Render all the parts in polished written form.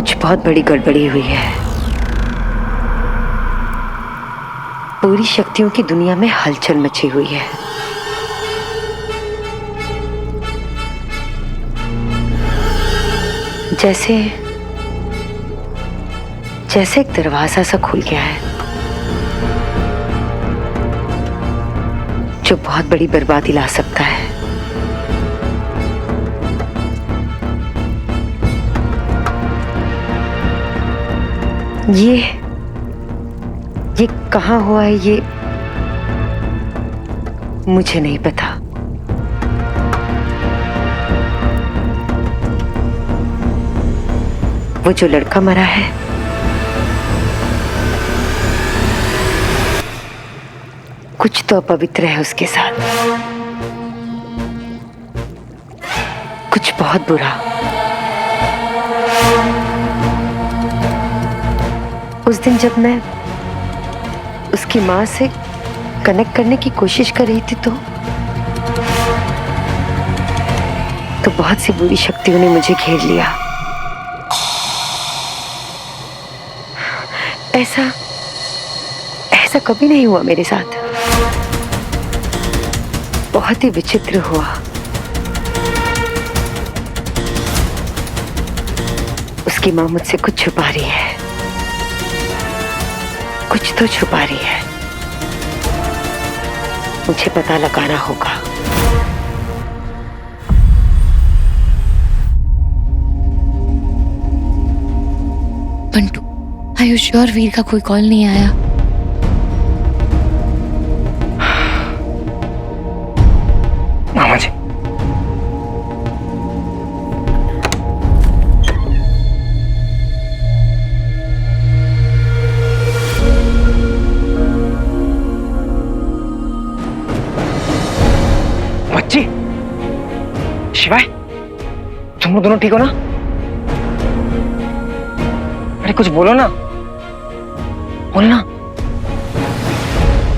कुछ बहुत बड़ी गड़बड़ी हुई है। पूरी शक्तियों की दुनिया में हलचल मची हुई है। जैसे जैसे एक दरवाजा सा खुल गया है जो बहुत बड़ी बर्बादी ला सकता है। ये कहाँ हुआ है, ये मुझे नहीं पता। वो जो लड़का मरा है, कुछ तो अपवित्र है उसके साथ, कुछ बहुत बुरा। उस दिन जब मैं उसकी मां से कनेक्ट करने की कोशिश कर रही थी तो बहुत सी बुरी शक्तियों ने मुझे घेर लिया। ऐसा कभी नहीं हुआ मेरे साथ। बहुत ही विचित्र हुआ। उसकी मां मुझसे कुछ छुपा रही है, कुछ तो छुपा रही है। मुझे पता लगाना होगा। बंटू, आर यू श्योर वीर का कोई कॉल नहीं आया? मामा जी, बच्ची, शिवाय, तुम लोग दोनों ठीक हो ना? अरे कुछ बोलो ना, बोलना।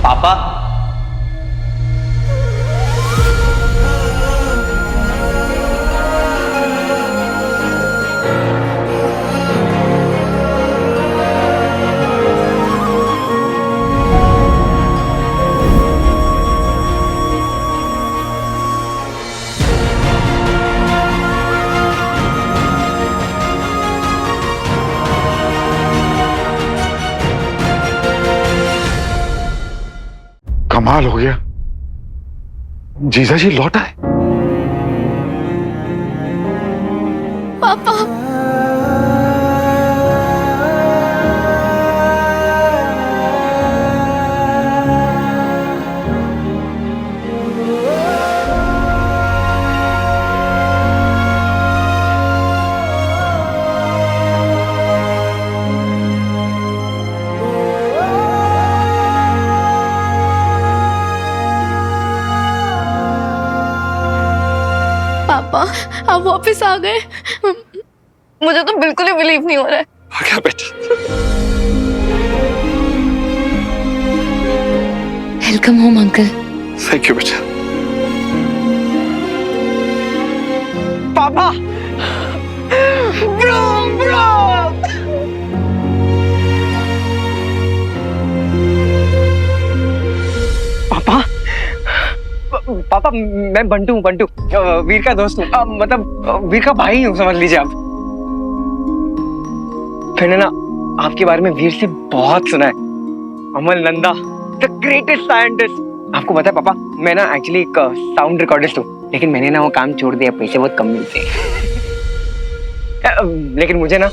पापा, कमाल हो गया, जीजा जी लौट आए। पापा, पापा आप वापस आ गए। मुझे तो बिल्कुल ही बिलीव नहीं हो रहा है। आ गया बेटा। Welcome home uncle. Thank you बेटा। पापा, ब्रो ब्रो। पापा, पापा मैं बंटू हूँ, बंटू वीर का दोस्त हूँ, मतलब वीर का भाई हूँ, समझ लीजिए आप। मैंने ना आपके बारे में वीर से बहुत सुना है। अमल नंदा, द ग्रेटेस्ट साइंटिस्ट। आपको पता है पापा, मैं ना एक्चुअली एक साउंड रिकॉर्डिस्ट हूँ, लेकिन मैंने ना वो काम छोड़ दिया, पैसे बहुत कम मिलते हैं। लेकिन मुझे ना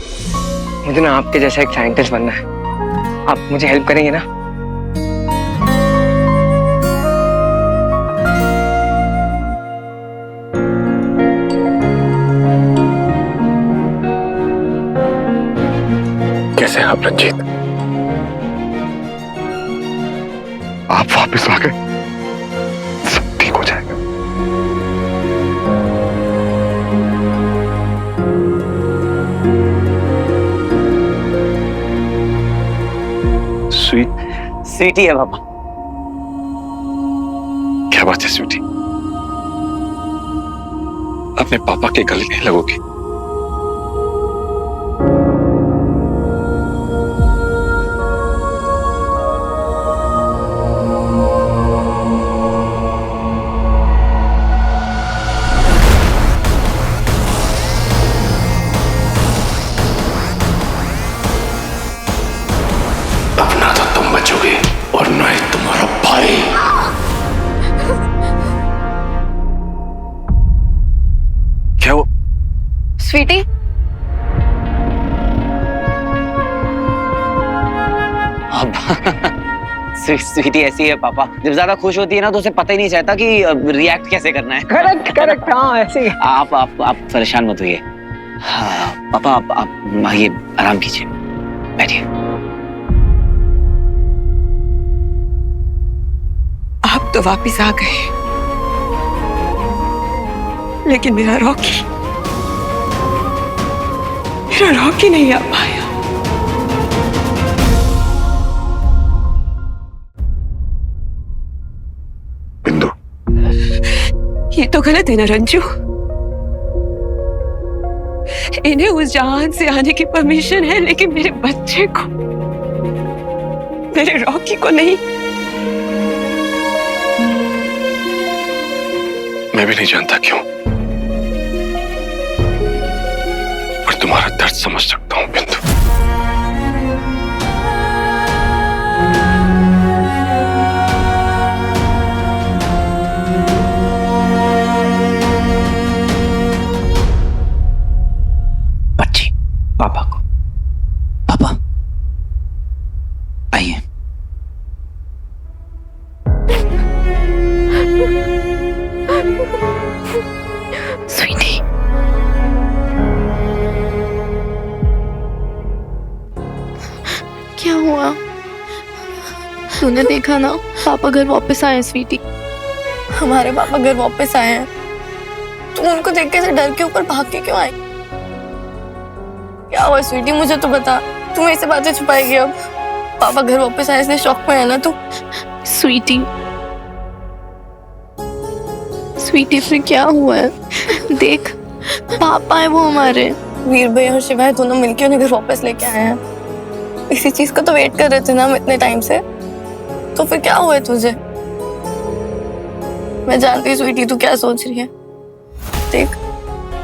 आपके जैसा एक साइंटिस्ट बनना है। आप मुझे हेल्प करेंगे ना? कैसे हैं आप रंजीत? आप वापस आ गए, सब ठीक हो जाएगा। स्वीटी है पापा। क्या बात है स्वीटी, अपने पापा के गले नहीं लगोगी? स्वीटी, अब स्वीटी ऐसी है पापा, जब ज्यादा खुश होती है ना तो उसे पता ही नहीं चलता कि रिएक्ट कैसे करना है। करेक्ट करेक्ट, हाँ ऐसे ही। आप परेशान मत होइए। हाँ पापा, आप आइए, आराम कीजिए, बैठिए। आप तो वापिस आ गए, लेकिन मेरा रॉकी नहीं आ पाया। बिंदु, ये तो गलत है ना रंजू। इन्हें उस जहान से आने की परमिशन है, लेकिन मेरे बच्चे को, मेरे रॉकी को नहीं। मैं भी नहीं जानता क्यों, पर तुम्हारा दर्द समझ सकता हूं बिंदु। बच्ची, पापा को, पापा आइए। स्वीटी, क्या हुआ? तूने देखा ना, पापा घर वापस आए हैं स्वीटी। हमारे पापा घर वापस आए हैं। तू उनको देख के डर के ऊपर भाग के क्यों आई? क्या हुआ स्वीटी, मुझे तो बता। तू मेरे से बातें छुपाएगी अब? पापा घर वापस आए इसलिए शॉक में है ना तू? स्वीटी, स्वीटी फिर क्या हुआ है? देख, पापा है वो हमारे। वीर भाई और शिवाय दोनों मिलके उन्हें घर वापस लेके आए हैं। इसी चीज का तो वेट कर रहे थे ना हम इतने टाइम से। तो फिर क्या हुआ है तुझे? मैं जानती हूँ स्वीटी तू क्या सोच रही है। देख,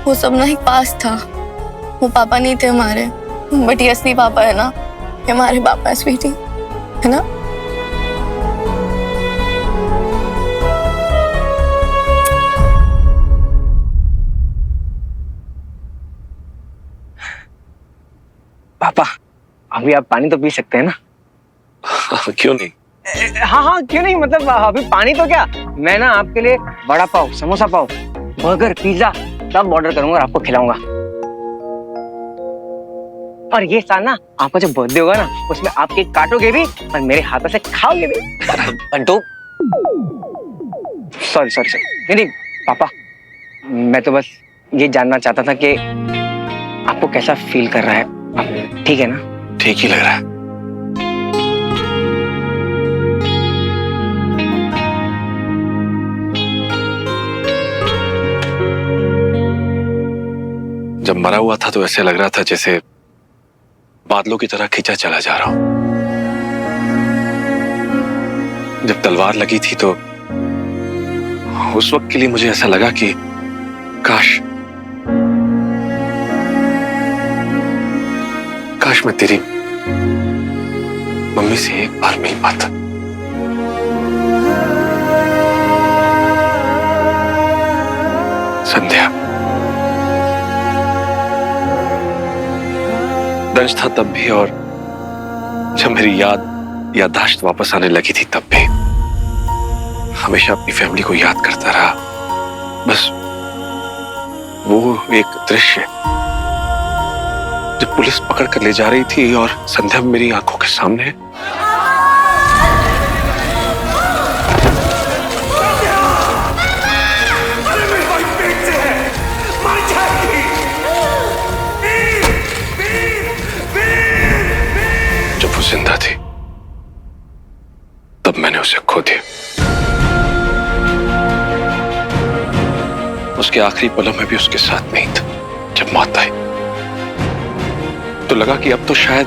वो सब ना एक पास था। वो पापा नहीं थे हमारे, बट ये असली पापा है ना, ये हमारे पापा है स्वीटी, है ना? पापा, अभी आप पानी तो पी सकते हैं ना? क्यों नहीं? हाँ हाँ, क्यों नहीं, मतलब अभी पानी तो क्या, मैं ना आपके लिए वड़ा पाव, समोसा पाव, बर्गर, पिज्जा सब ऑर्डर करूंगा और आपको खिलाऊंगा। और ये साल ना आपका जो बर्थडे होगा ना, उसमें आप केक काटोगे भी और मेरे हाथों से खाओगे भी। बंटू, सॉरी सॉरी सॉरी, नहीं पापा, मैं तो बस ये जानना चाहता था कि आपको कैसा फील कर रहा है। ठीक है ना? ठीक ही लग रहा है। जब मरा हुआ था तो ऐसे लग रहा था जैसे बादलों की तरह खींचा चला जा रहा हूं। जब तलवार लगी थी तो उस वक्त के लिए मुझे ऐसा लगा कि काश मैं तेरी मम्मी से एक बार मिल पाता। संध्या, दंश था तब भी, और जब मेरी याददाश्त वापस आने लगी थी तब भी हमेशा अपनी फैमिली को याद करता रहा। बस वो एक दृश्य जब पुलिस पकड़ कर ले जा रही थी और संध्या मेरी आंखों के सामने। जब वो जिंदा थी तब मैंने उसे खो दिया। उसके आखिरी पलों में भी उसके साथ नहीं था। जब मौत आई तो लगा कि अब तो शायद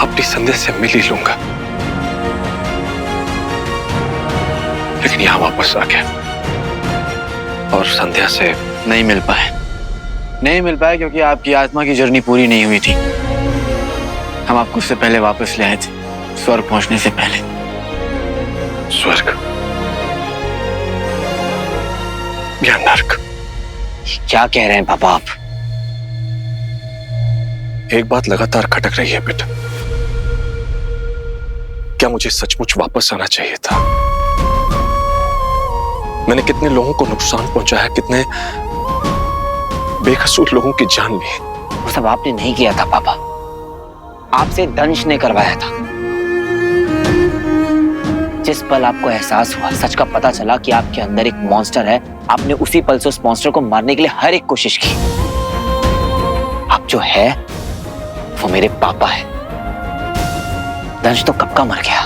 अपनी संध्या से मिल ही लूंगा, लेकिन यहां वापस आ गया और संध्या से नहीं मिल पाए क्योंकि आपकी आत्मा की जर्नी पूरी नहीं हुई थी। हम आपको उससे पहले वापस ले आए थे, स्वर्ग पहुंचने से पहले। स्वर्ग या नर्क? क्या कह रहे हैं पापा आप? एक बात लगातार खटक रही है बेटा, क्या मुझे सचमुच वापस आना चाहिए था? मैंने कितने लोगों को नुकसान पहुंचाया, कितने बेकसूर लोगों की जान ली। वो सब आपने नहीं किया था पापा, आपसे दंश ने करवाया था। जिस पल आपको एहसास हुआ, सच का पता चला कि आपके अंदर एक मॉन्स्टर है, आपने उसी पल से उस मॉन्स्टर को मारने के लिए हर एक कोशिश की। आप जो है वो मेरे पापा है। दंश तो कब का मर गया।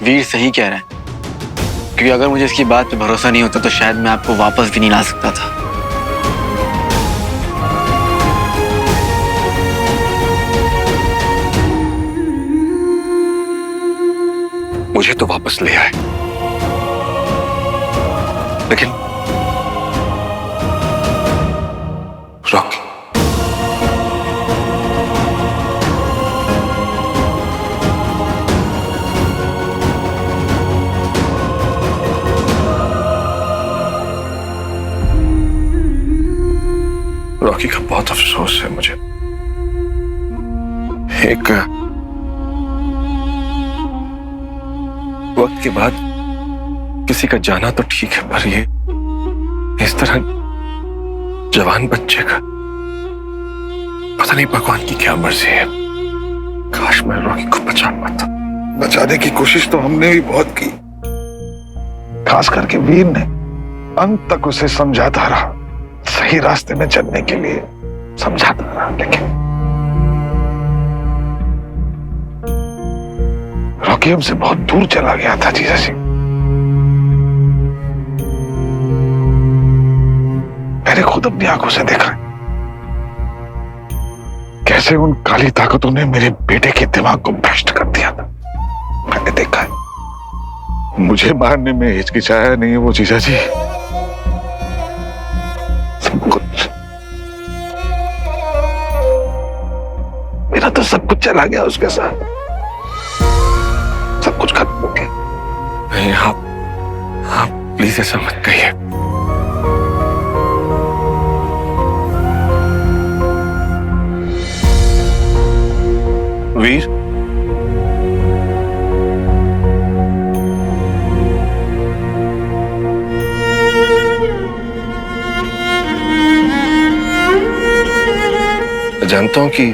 वीर सही कह रहे हैं, क्योंकि अगर मुझे इसकी बात पे भरोसा नहीं होता तो शायद मैं आपको वापस भी नहीं ला सकता था। मुझे तो वापस ले आए, लेकिन रॉकी, रॉकी का बहुत अफसोस है मुझे। एक वक्त के बाद किसी का जाना तो ठीक है, पर ये इस तरह जवान बच्चे का, पता नहीं भगवान की क्या मर्जी है। काश मैं रॉकी को बचा पाता। बचाने की कोशिश तो हमने भी बहुत की, खास करके वीर ने अंत तक उसे समझाता रहा, सही रास्ते में चलने के लिए समझाता रहा, लेकिन रॉकी हमसे बहुत दूर चला गया था जीजा जी। मैंने खुद अपनी आंखों से देखा कैसे उन काली ताकतों ने मेरे बेटे के दिमाग को भ्रष्ट कर दिया था। मैंने देखा है, मुझे मारने में हिचकिचाया नहीं है वो जीजा जी। सब कुछ मेरा तो सब कुछ चला गया उसके साथ, सब कुछ खत्म हो गया। नहीं, आप प्लीज ऐसा मत कहिए। वीर, जानता हूं कि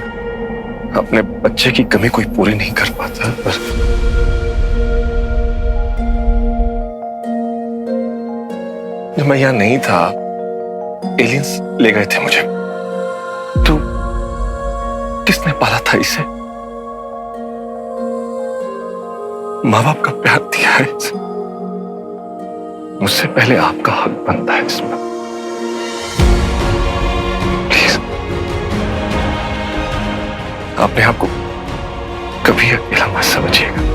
अपने बच्चे की कमी कोई पूरी नहीं कर पाता, पर जब मैं यहां नहीं था, एलियंस ले गए थे मुझे। तो किसने पाला था इसे? माँ बाप का प्यार दिया है इसे। मुझसे पहले आपका हक बनता है इसमें। प्लीज, अपने आप को कभी अकेला मत समझिएगा।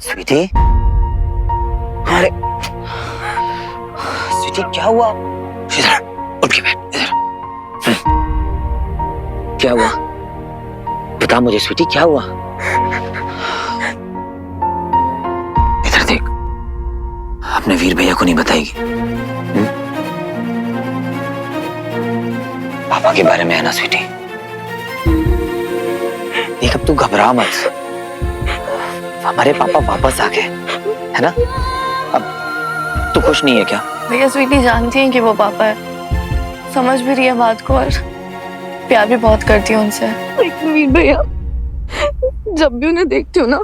स्वीटी, अरे स्वीटी क्या हुआ? इधर उठ के बैठ, इधर। क्या हुआ? बता मुझे स्वीटी, क्या हुआ? इधर देख, अपने वीर भैया को नहीं बताएगी? पापा के बारे में है ना स्वीटी? देख, अब तू घबरा मत, हमारे पापा वापस आ गए, है ना? अब तू खुश नहीं है क्या? भैया स्वीटी जानती है कि वो पापा है, समझ भी रही है बात को और प्यार भी बहुत करती है उनसे। लेकिन वीर भैया, जब भी उन्हें देखती हूँ ना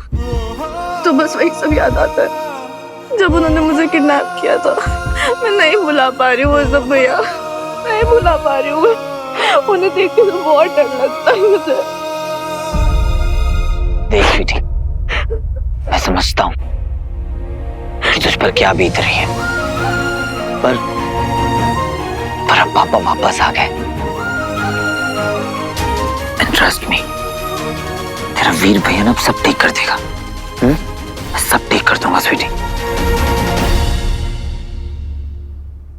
तो बस वही सब याद आता है जब उन्होंने मुझे किडनैप किया था। मैं नहीं भुला पा रही हूँ वो सब भैया, नहीं भुला पा रही हूँ। उन्हें देख के तो बहुत डर लगता है मुझे। देख स्वीटी, मैं समझता हूं कि तुझ पर क्या बीत रही है, पर अब पापा वापस आ गए। ट्रस्ट मी, तेरा वीर भैया ना अब सब ठीक कर देगा। मैं सब ठीक कर दूंगा स्वीटी।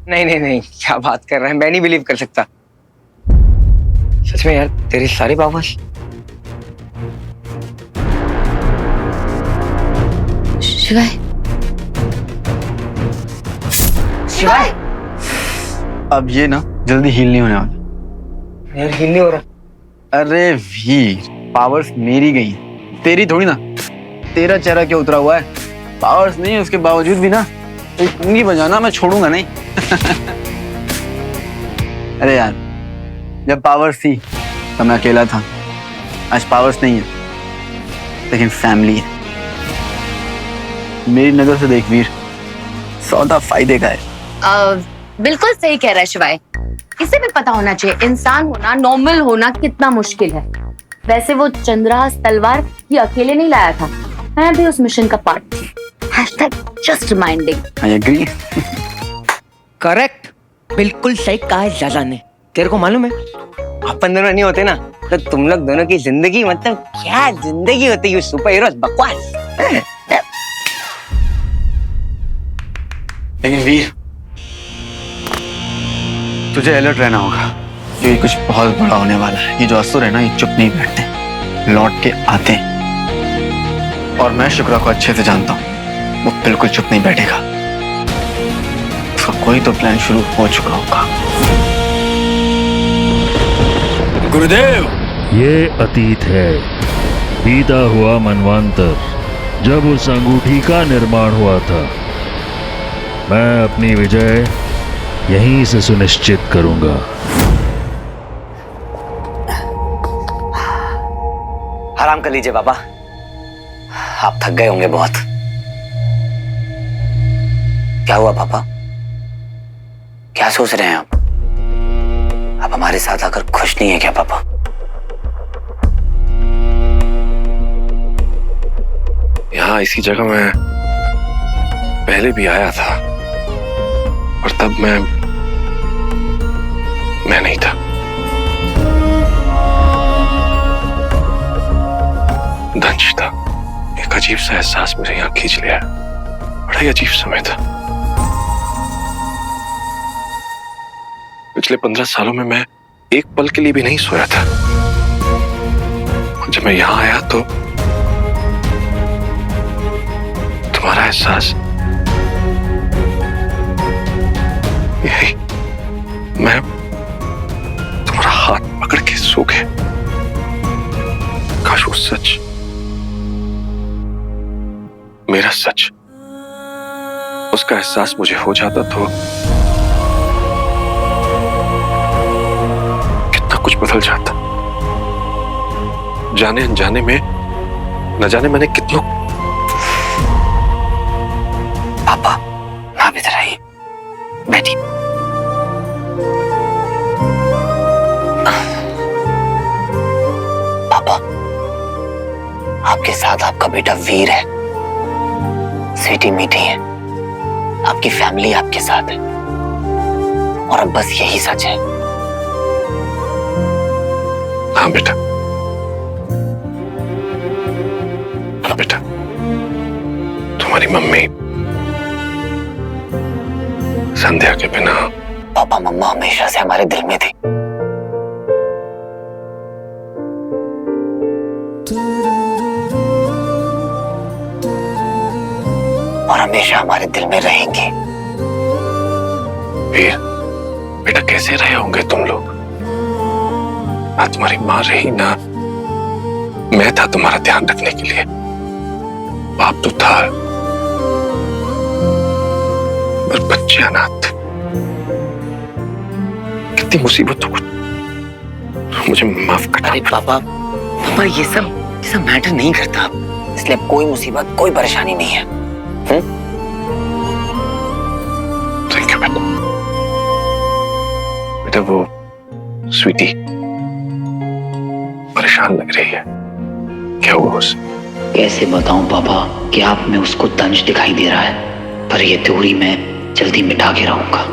नहीं नहीं नहीं, क्या बात कर रहा है, मैं नहीं बिलीव कर सकता। सच में यार, तेरे सारे पावर्स। शिवाय, शिवाय, अब ये ना जल्दी हील नहीं होने वाला। यार हिल नहीं हो रहा। अरे वीर, पावर्स मेरी गई, तेरी थोड़ी ना। तेरा चेहरा क्यों उतरा हुआ है? पावर्स नहीं, उसके बावजूद भी ना एक उंगली बजाना मैं छोड़ूंगा नहीं। अरे यार, जब पावर्स थी तो मैं अकेला था। आज पावर्स नहीं है, लेकिन फैमिली है। मेरी नजर से देख वीर, सौदा फायदे का है। बिल्कुल सही कह रहा है शिवाय। इसे भी पता होना चाहिए इंसान होना, नॉर्मल होना कितना मुश्किल है। वैसे वो चंद्रहास तलवार ये अकेले नहीं लाया था, मैं भी उस मिशन का पार्ट थी। Just reminding. I agree. Correct, बिल्कुल सही कहा है जाजा ने। तेरे को मालूम है, अपन दोनों नहीं होते ना तो तुम लोग दोनों की जिंदगी मतलब क्या जिंदगी होती है, सुपर हीरोज बकवास। लेकिन वीर, तुझे अलर्ट रहना होगा, क्योंकि कुछ बहुत बड़ा होने वाला है। ये जो असुर है ना, ये चुप नहीं बैठते, लौट के आते हैं। और मैं शुक्रा को अच्छे से जानता हूँ, वो बिल्कुल चुप नहीं बैठेगा। उसका कोई तो प्लान शुरू हो चुका होगा। गुरुदेव, ये अतीत है, बीता हुआ मनवांतर, जब उस अंगूठी का निर्माण हुआ था। मैं अपनी विजय यहीं से सुनिश्चित करूंगा। आराम कर लीजिए बाबा, आप थक गए होंगे बहुत। क्या हुआ पापा, क्या सोच रहे हैं आप हमारे साथ आकर खुश नहीं है क्या पापा? यहाँ इसी जगह मैं पहले भी आया था, और तब मैं नहीं था। दंश था, एक अजीब सा एहसास मुझे यहाँ खींच लिया। बड़ा ही अजीब समय था। पिछले 15 सालों में मैं एक पल के लिए भी नहीं सोया था। जब मैं यहाँ आया तो तुम्हारा एहसास, यही, मैं तुम्हारा हाथ पकड़ के सो गया। काश वो सच, मेरा सच, उसका एहसास मुझे हो जाता तो कितना कुछ बदल जाता। जाने अनजाने में, न जाने मैंने कितनों। पापा, आप इधर आइए, बैठिए। पापा, आपके साथ आपका बेटा वीर है, स्वीटी मीठी है, आपकी फैमिली आपके साथ है, और अब बस यही सच है। हाँ बेटा, हाँ बेटा, तुम्हारी मम्मी संध्या के बिना। पापा, मम्मा हमेशा से हमारे दिल में थी, और हमेशा हमारे दिल में रहेंगी। वीर बेटा, कैसे रहे होंगे तुम लोग? ना तुम्हारी माँ रही, ना मैं था तुम्हारा ध्यान रखने के लिए। बाप तो था, पर बच्चे अनाथ थे। कितनी मुसीबतों को मुझे माफ करना। अरे पापा, ये सब मैटर नहीं करता, इसलिए अब कोई मुसीबत, कोई परेशानी नहीं है। थैंक यू बेटा। बेटा, वो स्वीटी परेशान लग रही है, क्या हुआ उसे? कैसे बताऊं पापा कि आप में उसको दंश दिखाई दे रहा है, पर ये थ्योरी मैं जल्दी मिटा के रहूंगा।